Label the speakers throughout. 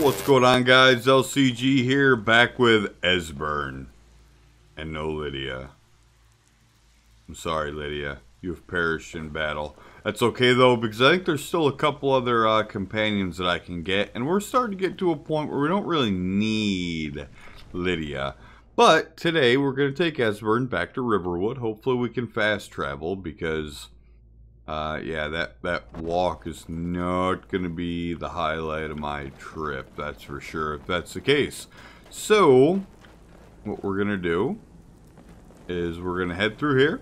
Speaker 1: What's going on, guys? LCG here, back with Esbern. And no Lydia. I'm sorry, Lydia. You have perished in battle. That's okay, though, because I think there's still a couple other companions that I can get. And we're starting to get to a point where we don't really need Lydia. But today, we're going to take Esbern back to Riverwood. Hopefully, we can fast travel, because... yeah, that walk is not going to be the highlight of my trip, that's for sure, if that's the case. So, what we're going to do is we're going to head through here.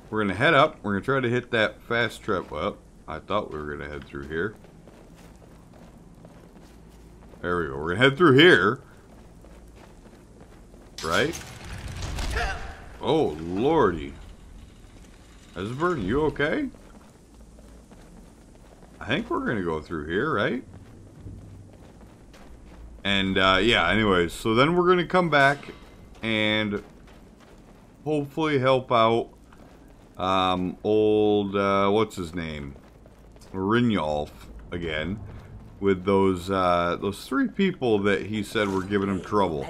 Speaker 1: We're going to head up. We're going to try to hit that fast trip. Well, I thought we were going to head through here. There we go. We're going to head through here. Right? Oh, lordy. Esbern, you okay? I think we're going to go through here, right? And, yeah, anyways. So then we're going to come back and hopefully help out old, what's his name? Brynjolf again. With those three people that he said were giving him trouble.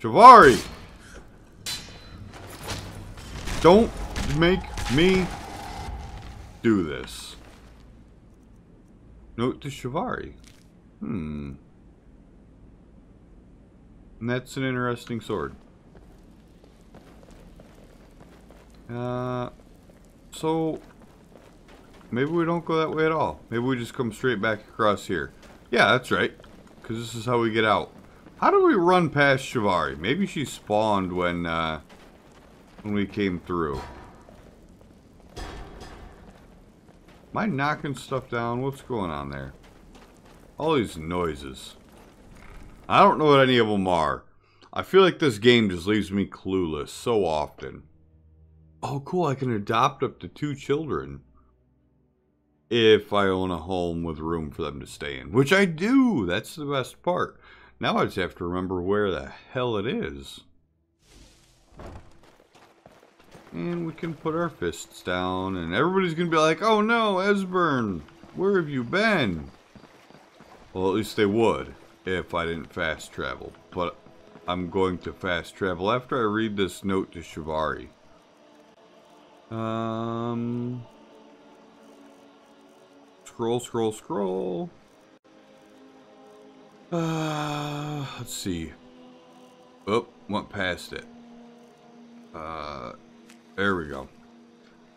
Speaker 1: Javari! Don't make me do this. Note to Javari. And that's an interesting sword. So maybe we don't go that way at all. Maybe we just come straight back across here. Yeah, that's right. Because this is how we get out. How do we run past Javari? Maybe she spawned when we came through. Am I knocking stuff down? What's going on there? All these noises. I don't know what any of them are. I feel like this game just leaves me clueless so often. Oh, cool. I can adopt up to 2 children. If I own a home with room for them to stay in. Which I do. That's the best part. Now I just have to remember where the hell it is. And we can put our fists down, and everybody's going to be like, oh no, Esbern, where have you been? Well, at least they would, if I didn't fast travel. But I'm going to fast travel after I read this note to Javari. Scroll. Let's see. Oh, went past it. There we go.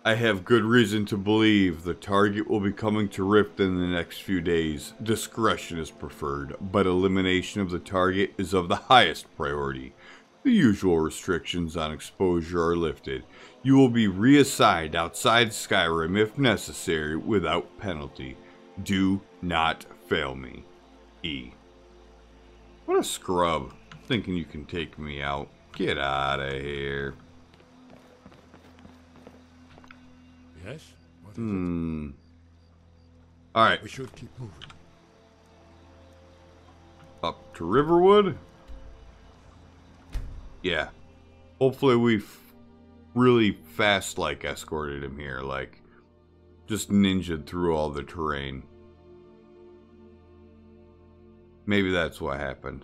Speaker 1: I have good reason to believe the target will be coming to Riften in the next few days. Discretion is preferred, but elimination of the target is of the highest priority. The usual restrictions on exposure are lifted. You will be reassigned outside Skyrim if necessary without penalty. Do not fail me. E. What a scrub. Thinking you can take me out. Get out of here.
Speaker 2: Yes? What is it?
Speaker 1: Alright.
Speaker 2: We should keep moving.
Speaker 1: Up to Riverwood? Yeah. Hopefully we've really fast, like, escorted him here. Like, just ninja'd through all the terrain. Maybe that's what happened.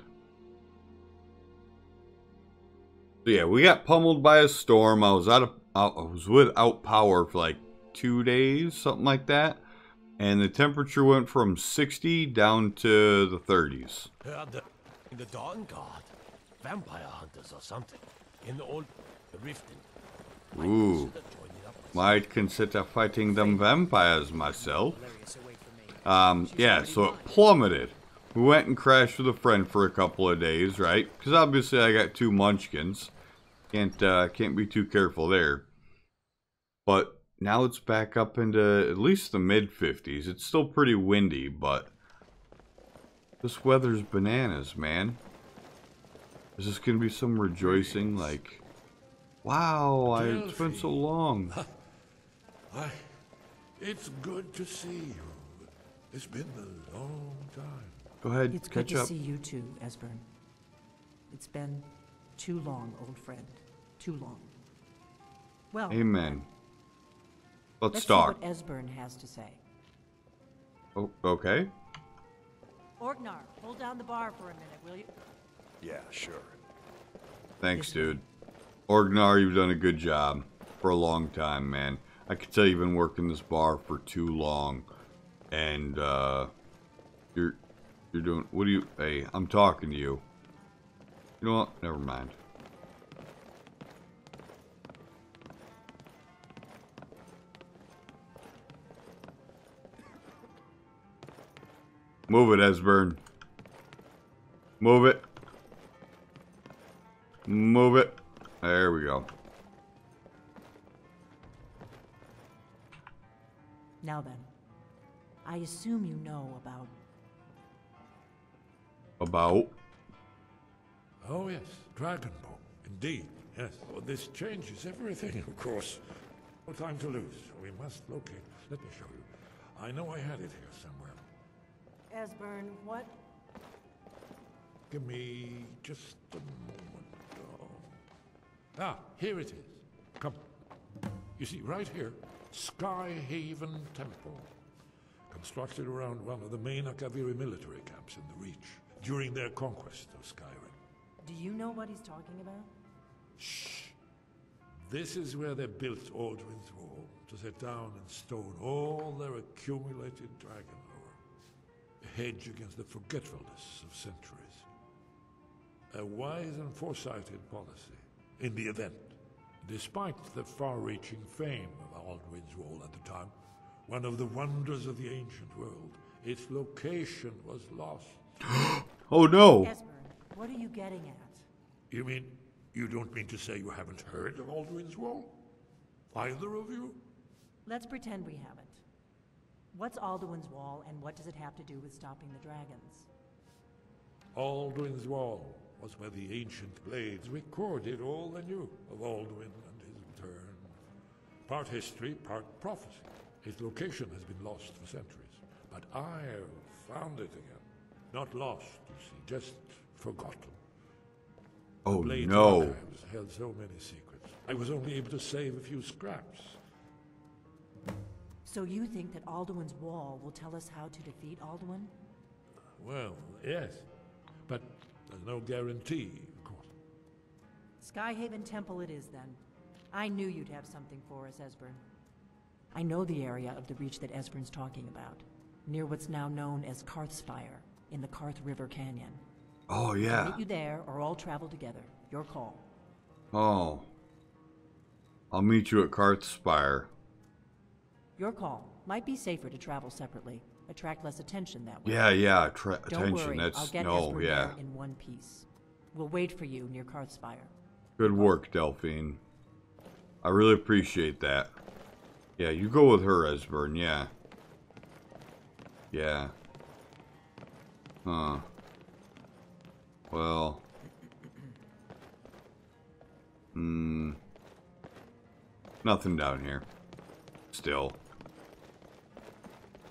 Speaker 1: So yeah, we got pummeled by a storm. I was without power for like 2 days, something like that. And the temperature went from 60 down to the 30s.
Speaker 3: In the Dawn Guard, vampire hunters or something. In the old Riften.
Speaker 1: Ooh. Might consider fighting them vampires myself. Yeah, so it plummeted. We went and crashed with a friend for a couple of days, right? Because obviously I got 2 munchkins. Can't be too careful there. But now it's back up into at least the mid-50s. It's still pretty windy, but this weather's bananas, man. Is this gonna be some rejoicing like, wow, it's been so long.
Speaker 2: It's good to see you. It's been a long time.
Speaker 1: Go ahead,
Speaker 4: It's
Speaker 1: catch
Speaker 4: good to
Speaker 1: up.
Speaker 4: see you too, Esbern. It's been too long, old friend. Too long. Well,
Speaker 1: Amen. Let's
Speaker 4: let's see
Speaker 1: talk.
Speaker 4: what Esbern has to say.
Speaker 1: Oh, okay.
Speaker 4: Orgnar, hold down the bar for a minute, will you?
Speaker 2: Yeah, sure.
Speaker 1: Thanks, dude. Orgnar, you've done a good job for a long time, man. I can tell you've been working this bar for too long. And, you're doing, what do you, hey, I'm talking to you. You know what? Never mind. Move it, Esbern. Move it. Move it. There we go.
Speaker 4: Now then, I assume you know about...
Speaker 1: About?
Speaker 2: Oh, yes, Dragonborn. Indeed, yes. Well, this changes everything, of course. No time to lose. We must locate. Let me show you. I know I had it here somewhere.
Speaker 4: Esbern, what?
Speaker 2: Give me just a moment. Ah, here it is. Come. You see, right here, Skyhaven Temple. Constructed around one of the main Akaviri military camps in the Reach during their conquest of Skyrim.
Speaker 4: Do you know what he's talking about?
Speaker 2: Shh. This is where they built Aldrin's Wall to set down in stone all their accumulated dragon lore. A hedge against the forgetfulness of centuries. A wise and foresighted policy in the event. Despite the far-reaching fame of Aldrin's Wall at the time, one of the wonders of the ancient world, its location was lost.
Speaker 1: Oh no!
Speaker 4: Esbern, what are you getting at?
Speaker 2: You mean, you don't mean to say you haven't heard of Aldrin's Wall? Either of you?
Speaker 4: Let's pretend we haven't. What's Alduin's Wall, and what does it have to do with stopping the dragons?
Speaker 2: Aldrin's Wall was where the ancient blades recorded all they knew of Alduin and his return. Part history, part prophecy. His location has been lost for centuries, but I've found it again. Not lost, you see, just forgotten.
Speaker 1: Oh
Speaker 2: Blades
Speaker 1: no!
Speaker 2: archives held so many secrets. I was only able to save a few scraps.
Speaker 4: So you think that Alduin's Wall will tell us how to defeat Alduin?
Speaker 2: Well, yes, but there's no guarantee, of course.
Speaker 4: Skyhaven Temple it is, then. I knew you'd have something for us, Esbern. I know the area of the Reach that Esbern's talking about, near what's now known as Karthspire, in the Karth River Canyon.
Speaker 1: Oh
Speaker 4: I'll
Speaker 1: yeah.
Speaker 4: meet you there, or all travel together. Your call.
Speaker 1: Oh. I'll meet you at Karthspire.
Speaker 4: Your call. Might be safer to travel separately. Attract less attention that way.
Speaker 1: Yeah,
Speaker 4: Don't
Speaker 1: attention,
Speaker 4: worry, I'll
Speaker 1: that's,
Speaker 4: get
Speaker 1: no,
Speaker 4: Esbern
Speaker 1: yeah.
Speaker 4: there in one piece. We'll wait for you near Karthspire.
Speaker 1: Good work, Delphine. I really appreciate that. Yeah, you go with her, Esbern, yeah. Yeah. Huh. Well. Nothing down here. Still.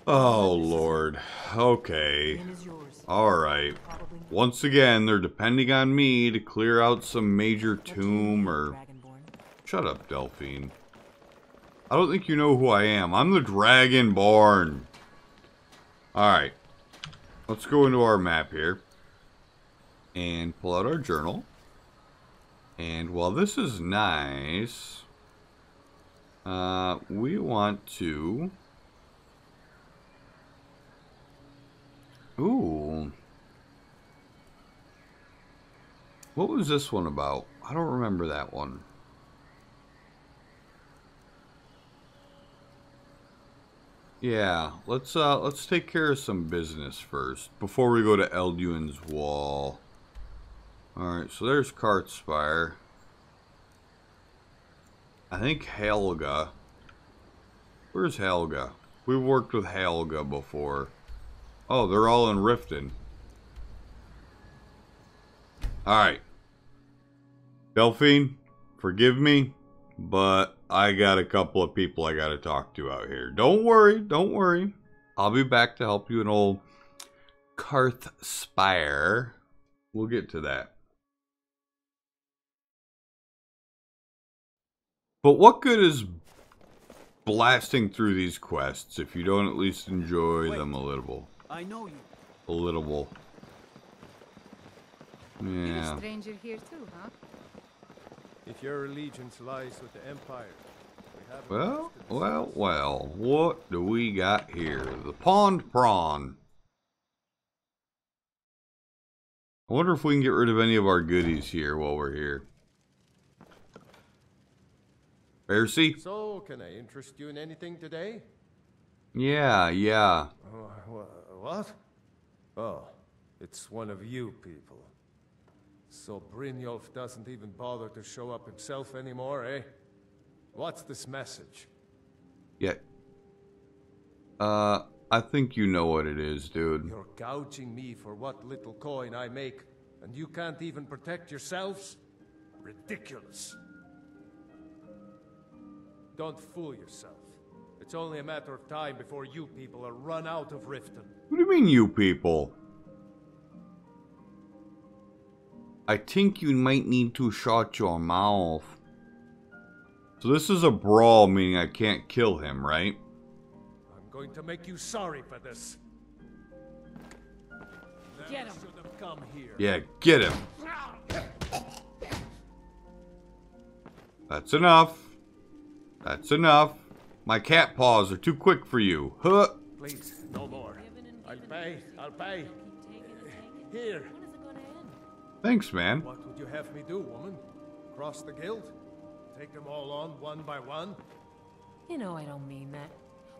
Speaker 1: Oh, Lord. Okay.
Speaker 4: Inn is yours.
Speaker 1: Alright.
Speaker 4: Probably not.
Speaker 1: Once again, they're depending on me to clear out some major
Speaker 4: What do you
Speaker 1: tomb
Speaker 4: need,
Speaker 1: or...
Speaker 4: Dragonborn?
Speaker 1: Shut up, Delphine. I don't think you know who I am. I'm the Dragonborn. Alright. Let's go into our map here. And pull out our journal. And while this is nice... we want to... Ooh. What was this one about? I don't remember that one. Yeah, let's take care of some business first before we go to Elduin's Wall. Alright, so there's Karthspire. I think Helga. Where's Helga? We've worked with Helga before. Oh, they're all in Riften. Alright. Delphine, forgive me, but I got a couple of people I gotta talk to out here. Don't worry, don't worry. I'll be back to help you in old Karthspire. We'll get to that. But what good is blasting through these quests if you don't at least enjoy them a little.
Speaker 5: I know you.
Speaker 1: A little.
Speaker 6: You're
Speaker 1: Yeah.
Speaker 6: a stranger here too, huh?
Speaker 7: If your allegiance lies with the Empire, we have
Speaker 1: Well. What do we got here? The pond prawn. I wonder if we can get rid of any of our goodies here while we're here. Percy?
Speaker 7: So, can I interest you in anything today?
Speaker 1: Yeah.
Speaker 7: What? Oh, it's one of you people. So Brynjolf doesn't even bother to show up himself anymore, eh? What's this message?
Speaker 1: Yeah. I think you know what it is, dude.
Speaker 7: You're gouging me for what little coin I make, and you can't even protect yourselves? Ridiculous. Don't fool yourself. It's only a matter of time before you people are run out of Riften.
Speaker 1: What do you mean, you people? I think you might need to shut your mouth. So this is a brawl, meaning I can't kill him, right?
Speaker 7: I'm going to make you sorry for this.
Speaker 6: Get him.
Speaker 7: Should have come here.
Speaker 1: Yeah, get him. That's enough. That's enough. My cat paws are too quick for you. Huh?
Speaker 7: Please, no more. I'll pay. Here.
Speaker 4: When is it going to end?
Speaker 1: Thanks, man.
Speaker 7: What would you have me do, woman? Cross the guild? Take them all on one by one?
Speaker 4: You know I don't mean that.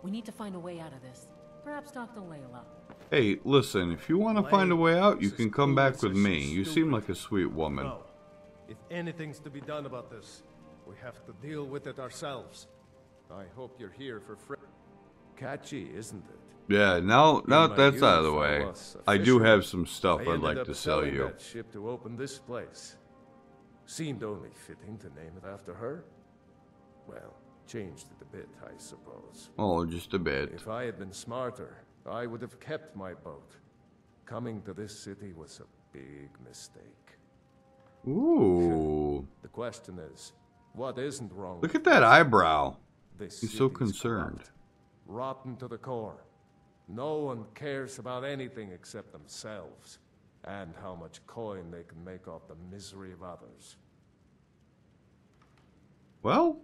Speaker 4: We need to find a way out of this. Perhaps talk to Layla.
Speaker 1: Hey, listen, if you want to find a way out, you can come back with me. You seem like a sweet woman.
Speaker 7: No. If anything's to be done about this, we have to deal with it ourselves. I hope you're here for free. Catchy, isn't it?
Speaker 1: Yeah, now
Speaker 7: my
Speaker 1: that's out of the
Speaker 7: youth, I
Speaker 1: way.
Speaker 7: was
Speaker 1: I do
Speaker 7: official.
Speaker 1: have some stuff
Speaker 7: I
Speaker 1: I'd
Speaker 7: ended
Speaker 1: like
Speaker 7: up
Speaker 1: to sell
Speaker 7: selling
Speaker 1: you.
Speaker 7: that ship to open this place. Seemed only fitting to name it after her. Well, changed it a bit, I suppose.
Speaker 1: Oh, just a bit.
Speaker 7: If I had been smarter, I would have kept my boat. Coming to this city was a big mistake.
Speaker 1: Ooh.
Speaker 7: The question is, what isn't wrong?
Speaker 1: Look at that eyebrow.
Speaker 7: This
Speaker 1: He's so
Speaker 7: city's
Speaker 1: concerned.
Speaker 7: corrupt, rotten to the core. No one cares about anything except themselves, and how much coin they can make off the misery of others.
Speaker 1: Oh, Well,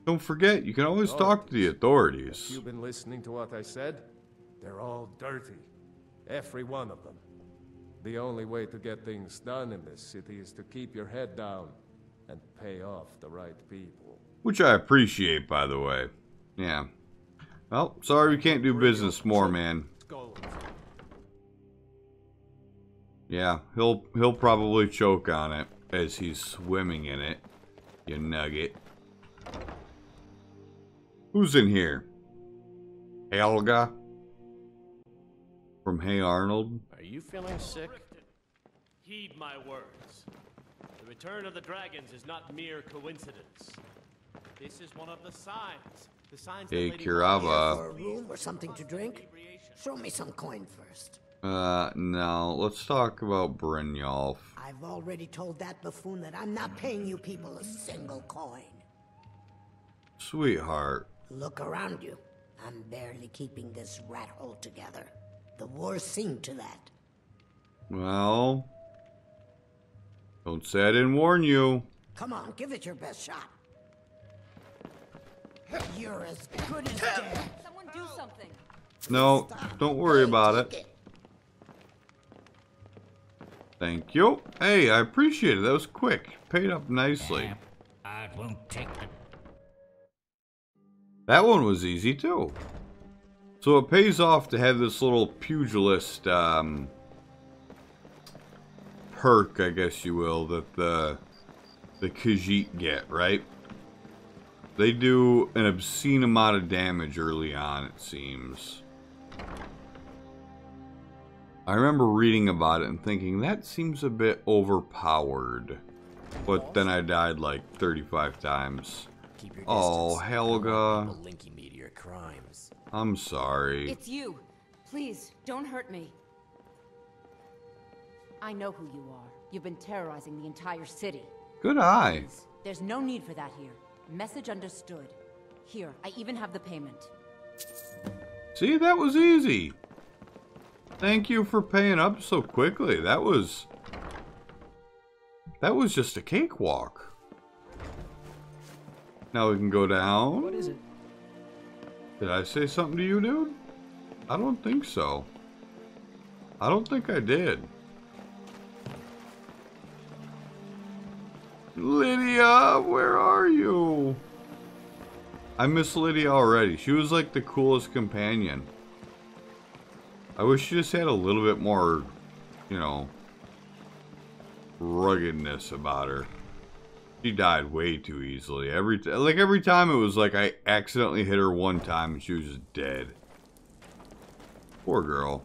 Speaker 1: don't forget, you can always talk to the authorities.
Speaker 7: You've been listening to what I said? They're all dirty. Every one of them. The only way to get things done in this city is to keep your head down and pay off the right people.
Speaker 1: Which I appreciate, by the way. Yeah. Well, sorry we can't do business more, man. Yeah, he'll probably choke on it as he's swimming in it. You nugget. Who's in here? Helga? From Hey Arnold?
Speaker 3: Are you feeling sick? Heed my words. The return of the dragons is not mere coincidence. This is one of the signs. The signs
Speaker 1: Hey,
Speaker 3: that Lady
Speaker 1: Kirava.
Speaker 8: For a room or something to drink? Show me some coin first.
Speaker 1: No. Let's talk about Brynjolf.
Speaker 8: I've already told that buffoon that I'm not paying you people a single coin.
Speaker 1: Sweetheart.
Speaker 8: Look around you. I'm barely keeping this rat hole together. The war's seen to that.
Speaker 1: Well, don't say I didn't warn you.
Speaker 8: Come on, give it your best shot. You're as good as dead.
Speaker 4: Someone do something.
Speaker 1: No, don't worry about it. Thank you. Hey, I appreciate it. That was quick. Paid up nicely.
Speaker 5: I won't take it.
Speaker 1: That one was easy too. So it pays off to have this little pugilist perk, I guess you will, that the Khajiit get, right? They do an obscene amount of damage early on, it seems. I remember reading about it and thinking, that seems a bit overpowered. But then I died like 35 times.
Speaker 9: Keep your
Speaker 1: Oh,
Speaker 9: distance.
Speaker 1: Helga.
Speaker 9: People linking me to your crimes.
Speaker 1: I'm sorry.
Speaker 6: It's you. Please, don't hurt me. I know who you are. You've been terrorizing the entire city.
Speaker 1: Good eye.
Speaker 6: There's no need for that here. Message understood. Here, I even have the payment.
Speaker 1: See, that was easy. Thank you for paying up so quickly. That was just a cakewalk. Now we can go down.
Speaker 10: What is it?
Speaker 1: Did I say something to you, dude? I don't think so. I don't think I did. Lydia, where are you? I miss Lydia already. She was like the coolest companion. I wish she just had a little bit more, you know, ruggedness about her. She died way too easily. Every time it was like I accidentally hit her one time and she was just dead. Poor girl.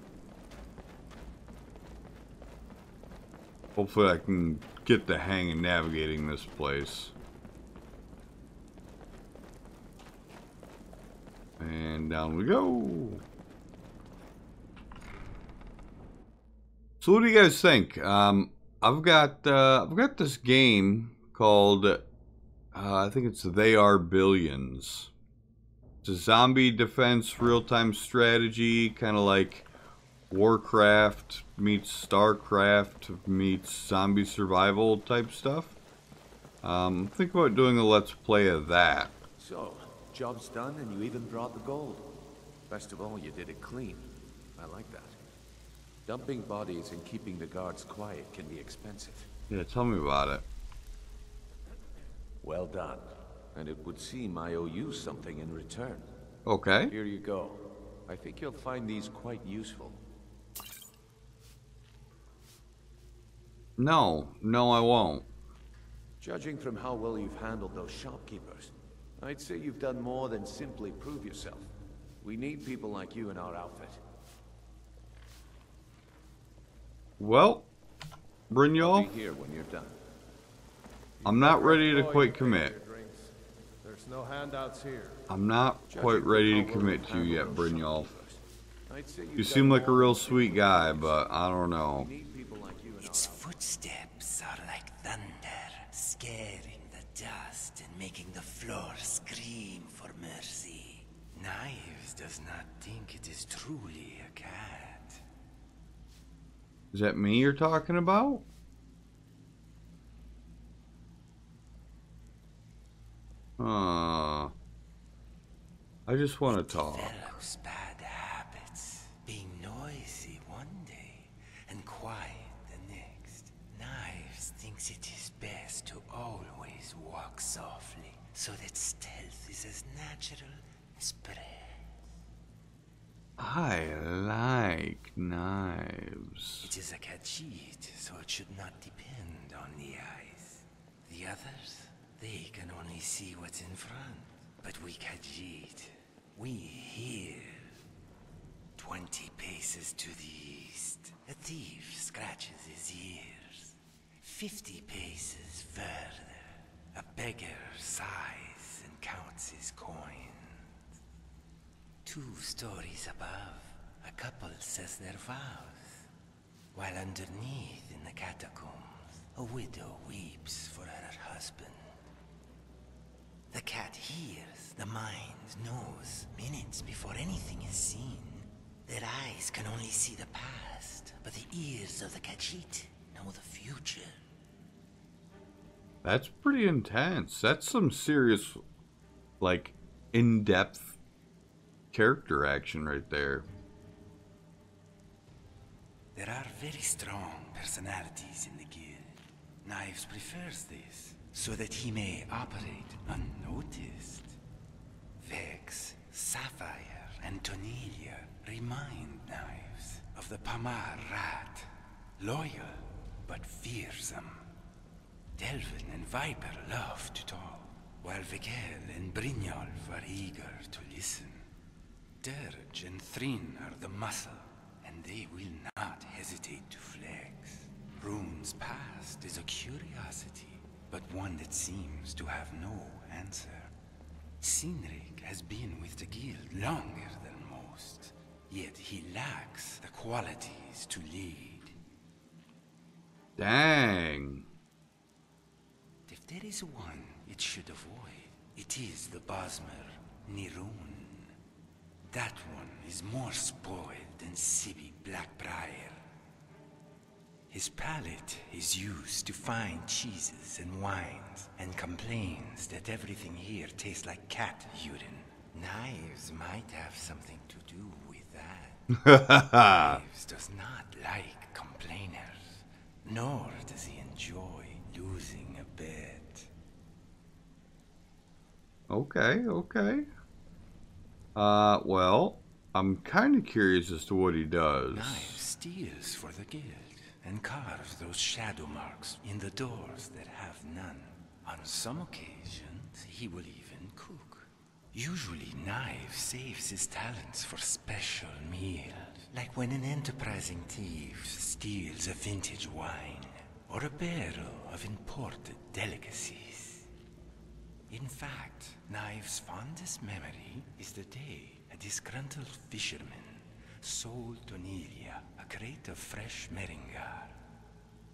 Speaker 1: Hopefully I can get the hang of navigating this place. And down we go. So what do you guys think? I've got this game called I think it's They Are Billions. It's a zombie defense real-time strategy, kind of like Warcraft meets StarCraft meets zombie survival type stuff. Think about doing a let's play of that.
Speaker 11: So, job's done and you even brought the gold. Best of all, you did it clean. I like that. Dumping bodies and keeping the guards quiet can be expensive.
Speaker 1: Yeah, tell me about it.
Speaker 11: Well done. And it would seem I owe you something in return.
Speaker 1: Okay.
Speaker 11: Here you go. I think you'll find these quite useful.
Speaker 1: No, I won't.
Speaker 11: Judging from how well you've handled those shopkeepers, I'd say you've done more than simply prove yourself. We need people like you in our outfit.
Speaker 1: Well, Brynjolf,
Speaker 11: I'll be here when you're done.
Speaker 1: I'm not ready to quite commit.
Speaker 7: There's no handouts here.
Speaker 1: I'm not quite ready to commit to you yet, Brynjolf. You seem like a real sweet guy, but I don't know.
Speaker 5: Its footsteps are like thunder, scaring the dust and making the floor scream for mercy. Knives does not think it is truly a cat.
Speaker 1: Is that me you're talking about? I just want to talk.
Speaker 5: Develops bad habits, being noisy one day and quiet the next. Knives thinks it is best to always walk softly, so that stealth is as natural as breath.
Speaker 1: I like knives.
Speaker 5: It is a khajiit, so it should not depend on the eyes. The others, they can only see what's in front. But we khajiit, we hear. 20 paces to the east, a thief scratches his ears. 50 paces further, a beggar sighs and counts his coins. 2 stories above, a couple says their vows, while underneath in the catacombs, a widow weeps for her husband. The cat hears, the mind knows, minutes before anything is seen. Their eyes can only see the past, but the ears of the khajiit know the future.
Speaker 1: That's pretty intense. That's some serious, like, in-depth character action right there.
Speaker 5: There are very strong personalities in the guild. Knives prefers this, so that he may operate unnoticed. Vex, Sapphire, and Tonelia remind Knives of the Pamar rat, loyal but fearsome. Delvin and Viper love to talk, while Vigel and Brynjolf are eager to listen. Dirge and Thrin are the muscle, and they will not hesitate to flex. Rune's past is a curiosity, but one that seems to have no answer. Cynric has been with the guild longer than most, yet he lacks the qualities to lead.
Speaker 1: Dang.
Speaker 5: If there is one it should avoid, it is the Bosmer. Nirun. That one is more spoiled than Sibi Blackbriar. His palate is used to fine cheeses and wines, and complains that everything here tastes like cat urine. Knives might have something to do with that. Knives does not like complainers, nor does he enjoy losing a bet.
Speaker 1: Okay, okay. Well, I'm kind of curious as to what he does.
Speaker 5: Knives steals for the guild and carves those shadow marks in the doors that have none. On some occasions, he will even cook. Usually, Knives saves his talents for special meals, like when an enterprising thief steals a vintage wine or a barrel of imported delicacies. In fact, Knives' fondest memory is the day a disgruntled fisherman sold Donilia a crate of fresh meringar.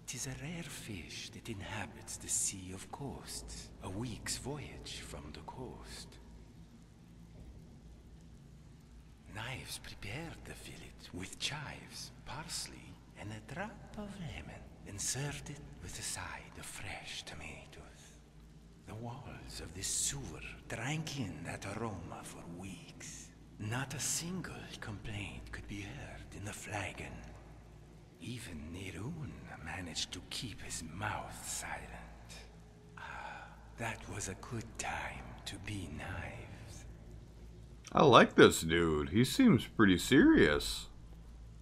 Speaker 5: 'Tis a rare fish that inhabits the Sea of Coasts, a week's voyage from the coast. Knives prepared the fillet with chives, parsley, and a drop of lemon, and served it with a side of fresh tomatoes. The walls of this sewer drank in that aroma for weeks. Not a single complaint could be heard in the flagon. Even Nirun managed to keep his mouth silent. Ah, that was a good time to be Knives.
Speaker 1: I like this dude. He seems pretty serious.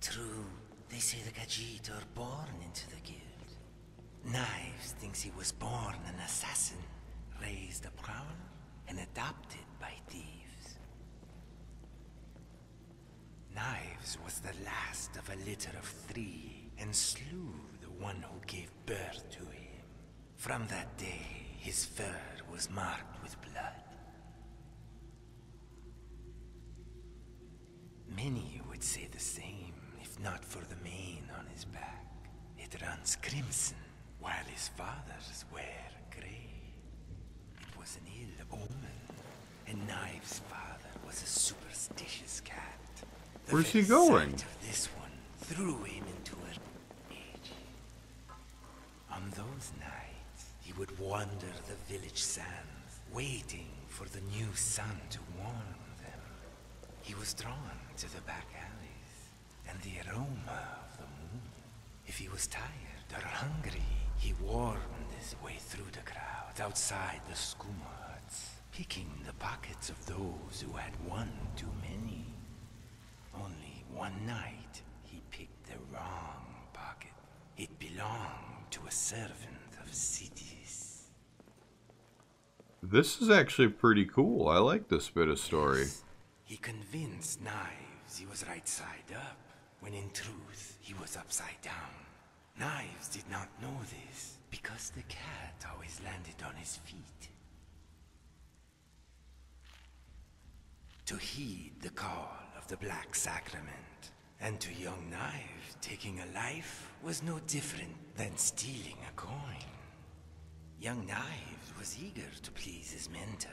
Speaker 5: True, they say the Khajiit are born into the guild. Knives thinks he was born an assassin, raised a prowler, and adopted by thieves. Knives was the last of a litter of 3, and slew the one who gave birth to him. From that day, his fur was marked with blood. Many would say the same, if not for the mane on his back. It runs crimson, while his father's wear grey. It was an ill omen, and Knives' father was a superstitious cat.
Speaker 1: Where's he going?
Speaker 5: This one threw him into a rage. On those nights, he would wander the village sands, waiting for the new sun to warm them. He was drawn to the back alleys and the aroma of the moon. If he was tired or hungry, he warmed his way through the crowd outside the skooma huts, picking the pockets of those who had one too many. Only one night, he picked the wrong pocket. It belonged to a servant of cities.
Speaker 1: This is actually pretty cool. I like this bit of story.
Speaker 5: Yes, he convinced Knives he was right side up, when in truth, he was upside down. Knives did not know this, because the cat always landed on his feet. To heed the call of the Black Sacrament, and to young Knives, taking a life was no different than stealing a coin. Young Knives was eager to please his mentor,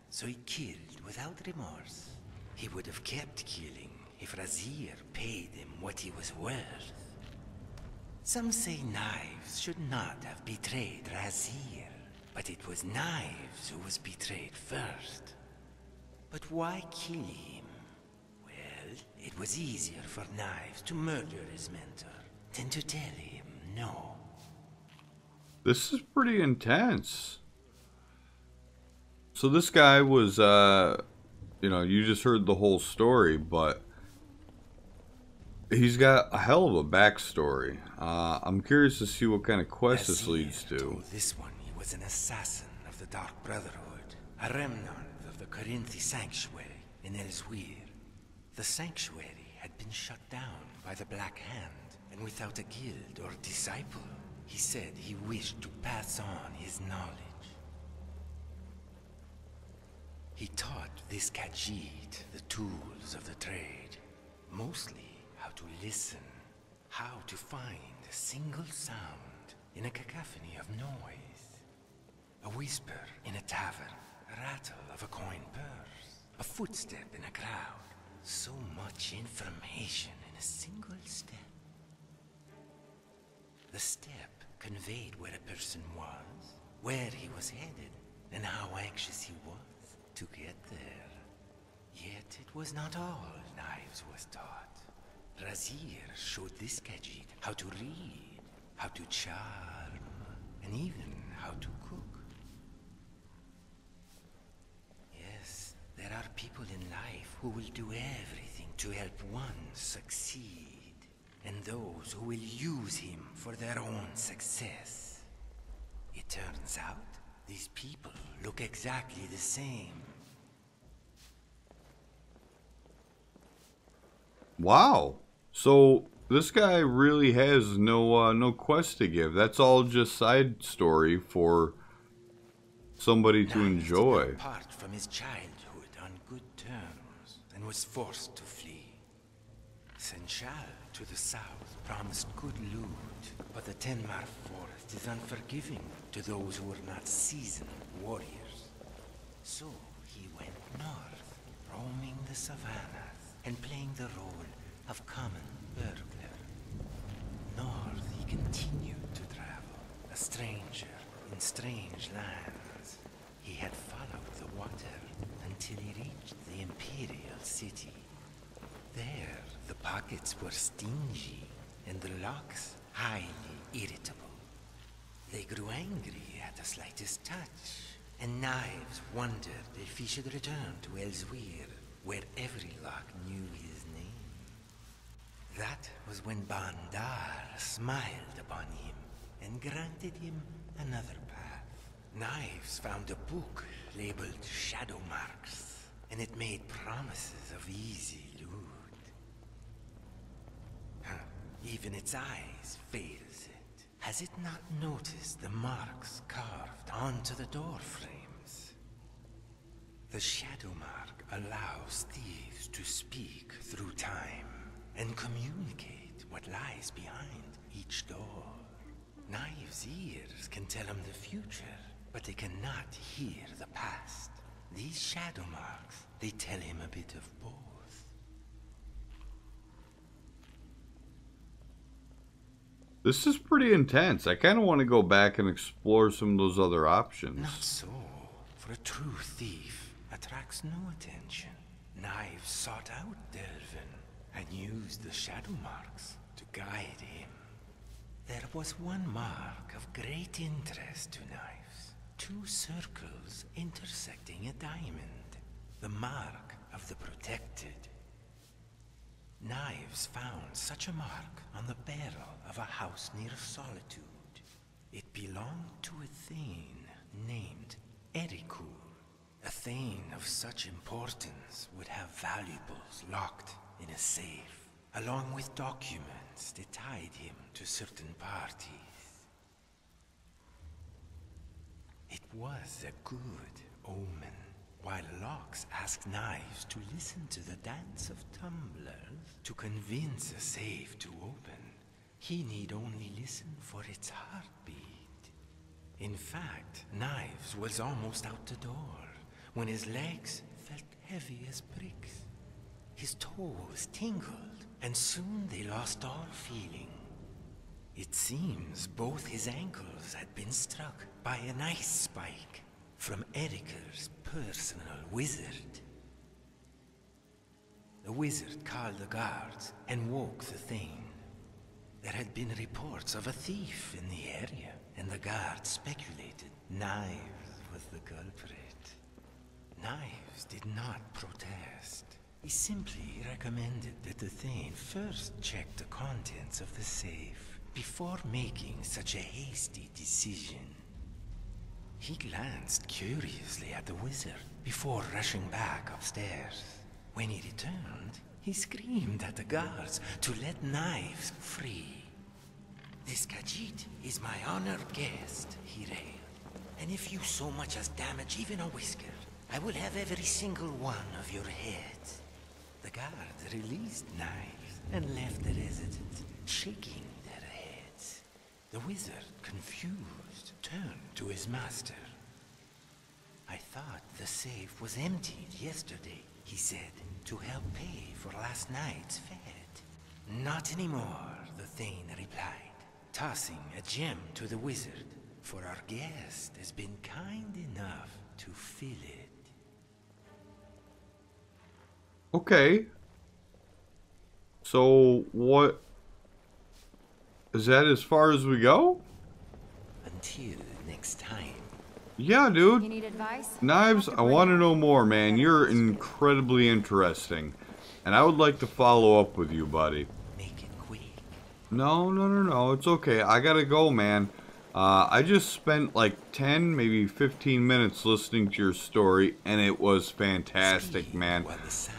Speaker 5: so he killed without remorse. He would have kept killing if Razir paid him what he was worth. Some say Knives should not have betrayed Razir, but it was Knives who was betrayed first. But why kill him? Well, it was easier for Knives to murder his mentor than to tell him no.
Speaker 1: This is pretty intense. So this guy was, you know, you just heard the whole story, but he's got a hell of a backstory. I'm curious to see what kind of quest this leads to.
Speaker 5: Told this one he was an assassin of the Dark Brotherhood, a remnant of the Corinthi Sanctuary in Elswir. The sanctuary had been shut down by the Black Hand, and without a guild or disciple, he said he wished to pass on his knowledge. He taught this Khajiit the tools of the trade, mostly how to listen, how to find a single sound in a cacophony of noise. A whisper in a tavern, a rattle of a coin purse, A footstep in a crowd. So much information in a single step. The step conveyed where a person was, where he was headed, and how anxious he was to get there. Yet it was not all Knives was taught. Razir showed this Khajiit how to read, how to charm, and even how to cook. Yes, there are people in life who will do everything to help one succeed, and those who will use him for their own success. It turns out, these people look exactly the same.
Speaker 1: Wow. So this guy really has no quest to give. That's all just side story for somebody to enjoy.
Speaker 5: Did not part from his childhood on good terms and was forced to flee. Senchal to the south promised good loot, but the Tenmar forest is unforgiving to those who are not seasoned warriors. So he went north, roaming the savannas and playing the role of common burglar. North he continued to travel, a stranger in strange lands. He had followed the water until he reached the Imperial City. There, the pockets were stingy and the locks highly irritable. They grew angry at the slightest touch, and Knives wondered if he should return to Elsewhere, where every lock knew his name. That was when Bandar smiled upon him and granted him another path. Knives found a book labeled Shadow Marks, and it made promises of easy loot. Even its eyes fails it. Has it not noticed the marks carved onto the door frames? The Shadow Mark allows thieves to speak through time and communicate what lies behind each door. Knives' ears can tell him the future, but they cannot hear the past. These shadow marks, they tell him a bit of both.
Speaker 1: This is pretty intense. I kind of want to go back and explore some of those other options.
Speaker 5: Not so, for a true thief attracts no attention. Knives sought out Delvin and used the shadow marks to guide him. There was one mark of great interest to Knives. 2 circles intersecting a diamond. The mark of the protected. Knives found such a mark on the barrel of a house near Solitude. It belonged to a Thane named Erikul. A Thane of such importance would have valuables locked in a safe, along with documents that tied him to certain parties. It was a good omen. While Locks asked Knives to listen to the dance of tumblers to convince a safe to open, he need only listen for its heartbeat. In fact, Knives was almost out the door when his legs felt heavy as bricks. His toes tingled, and soon they lost all feeling. It seems both his ankles had been struck by an ice spike from Eriker's personal wizard. The wizard called the guards and woke the Thane. There had been reports of a thief in the area, and the guards speculated Knives was the culprit. Knives did not protest. He simply recommended that the Thane first check the contents of the safe before making such a hasty decision. He glanced curiously at the wizard before rushing back upstairs. When he returned, he screamed at the guards to let Knives free. "This Khajiit is my honored guest," he railed. "And if you so much as damage even a whisker, I will have every single one of your heads." The guards released Knives and left the residents shaking their heads. The wizard, confused, turned to his master. "I thought the safe was emptied yesterday. He said to help pay for last night's fete. Not anymore, the Thane replied, tossing a gem to the wizard, for our guest has been kind enough to fill it.
Speaker 1: Okay. So, what... Is that as far as we go?
Speaker 5: Until next time.
Speaker 1: Yeah, dude.
Speaker 6: You need advice?
Speaker 1: Knives, I want to know more, man. You're incredibly interesting. And I would like to follow up with you, buddy.
Speaker 5: Make it quick.
Speaker 1: No. It's okay. I gotta go, man. I just spent like 10, maybe 15 minutes listening to your story, and it was fantastic, man.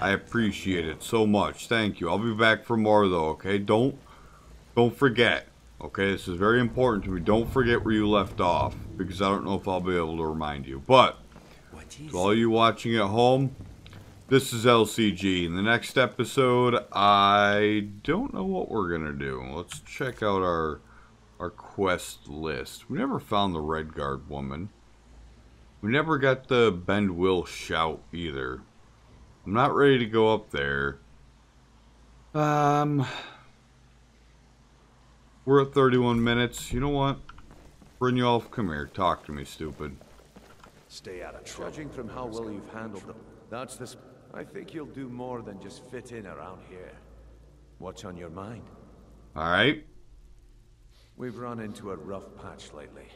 Speaker 1: I appreciate it so much. Thank you. I'll be back for more, though, okay? Don't forget. Okay, this is very important to me. Don't forget where you left off, because I don't know if I'll be able to remind you. But, to all you watching at home, this is LCG. In the next episode, I don't know what we're going to do. Let's check out our quest list. We never found the Red Guard woman. We never got the Bend Will shout either. I'm not ready to go up there. We're at 31 minutes. You know what? Brynjolf, come here. Talk to me, stupid.
Speaker 11: Stay out of trouble. Judging from how well you've handled them, that's this. I think you'll do more than just fit in around here. What's on your mind?
Speaker 1: Alright.
Speaker 11: We've run into a rough patch lately,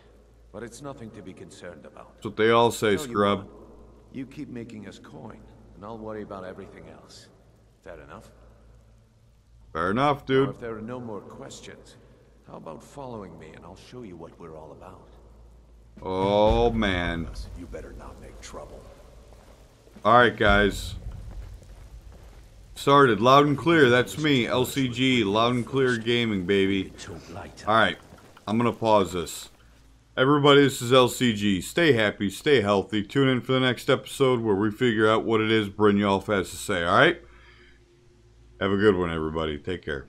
Speaker 11: but it's nothing to be concerned about.
Speaker 1: That's what they all say, scrub.
Speaker 11: You keep making us coin, and I'll worry about everything else. Fair enough?
Speaker 1: Fair enough, dude.
Speaker 11: Now, if there are no more questions, how about following me and I'll show you what we're all about?
Speaker 1: Oh, man.
Speaker 10: You better not make trouble.
Speaker 1: Alright, guys. Started. Loud and clear. That's me. LCG. Loud and clear gaming, baby. Alright. I'm going to pause this. Everybody, this is LCG. Stay happy. Stay healthy. Tune in for the next episode where we figure out what it is Brynjolf has to say. Alright? Have a good one, everybody. Take care.